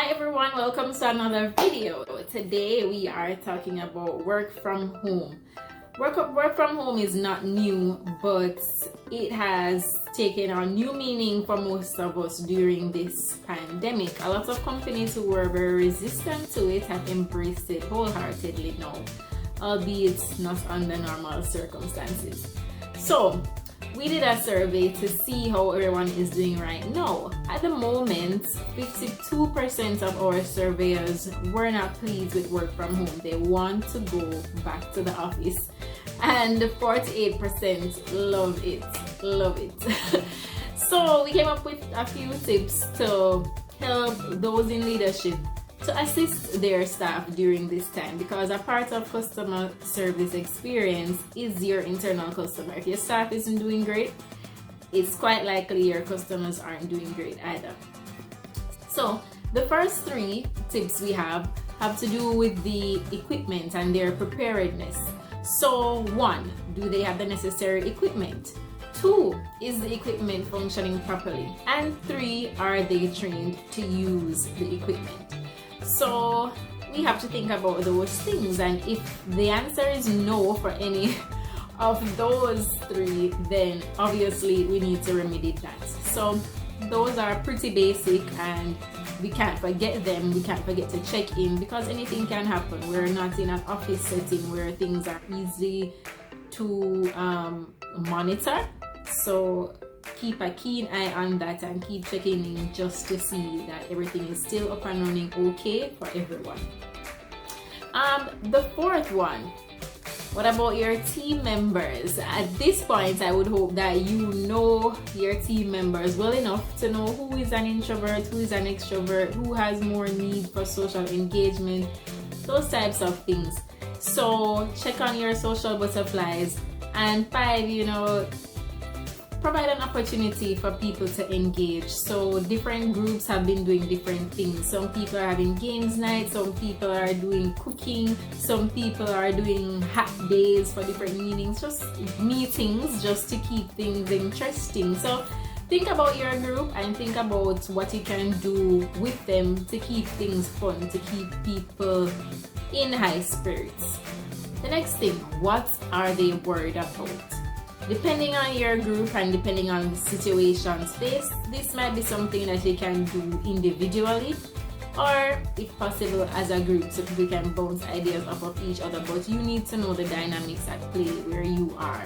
Hi everyone, welcome to another video. Today we are talking about work from home. Work from home is not new, but it has taken on new meaning for most of us during this pandemic. A lot of companies who were very resistant to it have embraced it wholeheartedly now, albeit not under normal circumstances. So we did a survey to see how everyone is doing right now. At the moment, 52% of our surveyors were not pleased with work from home. They want to go back to the office. And 48% love it. So we came up with a few tips to help those in leadership to assist their staff during this time, because a part of customer service experience is your internal customer. If your staff isn't doing great, it's quite likely your customers aren't doing great either. So the first three tips we have to do with the equipment and their preparedness. So 1, do they have the necessary equipment? 2, is the equipment functioning properly? And 3, are they trained to use the equipment? So we have to think about those things, and if the answer is no for any of those 3, then obviously we need to remedy that. So those are pretty basic and we can't forget them. We can't forget to check in, because anything can happen. We're not in an office setting where things are easy to monitor. So keep a keen eye on that and keep checking in just to see that everything is still up and running okay for everyone. The fourth one, what about your team members? At this point, I would hope that you know your team members well enough to know who is an introvert, who is an extrovert, who has more need for social engagement, those types of things. So check on your social butterflies. And 5, provide an opportunity for people to engage. So different groups have been doing different things. Some people are having games night, some people are doing cooking, some people are doing hack days for different meetings just to keep things interesting. So think about your group and think about what you can do with them to keep things fun, to keep people in high spirits. The next thing, what are they worried about? Depending on your group and depending on the situations faced, this might be something that you can do individually, or if possible as a group, so people can bounce ideas off of each other. But you need to know the dynamics at play where you are.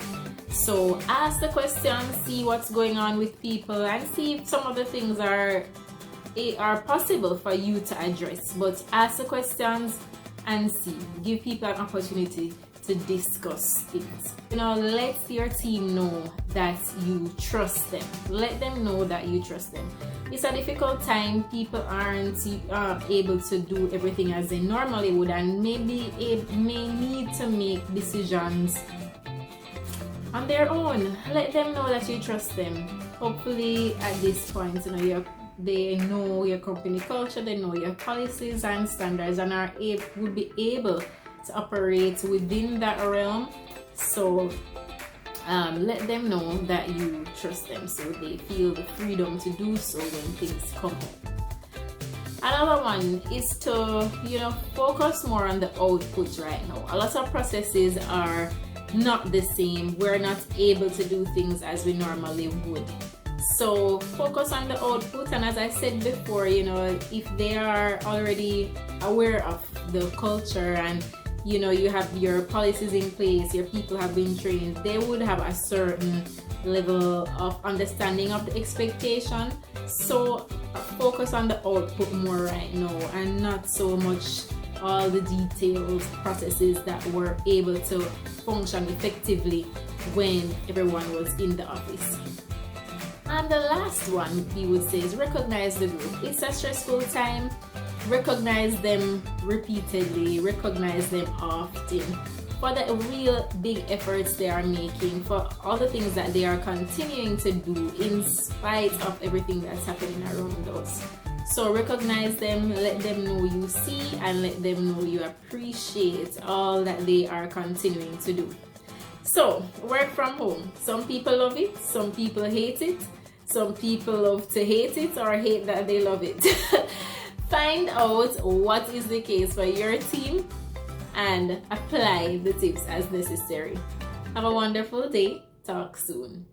So ask the question, see what's going on with people, and see if some of the things are possible for you to address. But ask the questions and see. Give people an opportunity to discuss things. Let your team know that you trust them. Let them know that you trust them. It's a difficult time. People aren't able to do everything as they normally would, and maybe it may need to make decisions on their own. Let them know that you trust them. Hopefully at this point, they know your company culture, they know your policies and standards, and would be able to operate within that realm. So let them know that you trust them, so they feel the freedom to do so when things come up. Another one is to focus more on the output right now. A lot of processes are not the same. We're not able to do things as we normally would. So focus on the output, and as I said before, if they are already aware of the culture and you have your policies in place, your people have been trained, they would have a certain level of understanding of the expectation. So focus on the output more right now, and not so much all the detailed processes that were able to function effectively when everyone was in the office. And the last one we would say is recognize the group. It's a stressful time. Recognize them repeatedly, recognize them often for the real big efforts they are making, for all the things that they are continuing to do in spite of everything that's happening around us. So recognize them, let them know you see, and let them know you appreciate all that they are continuing to do. So work from home. Some people love it, some people hate it, some people love to hate it or hate that they love it. Find find out what is the case for your team and apply the tips as necessary. Have a wonderful day. Talk soon.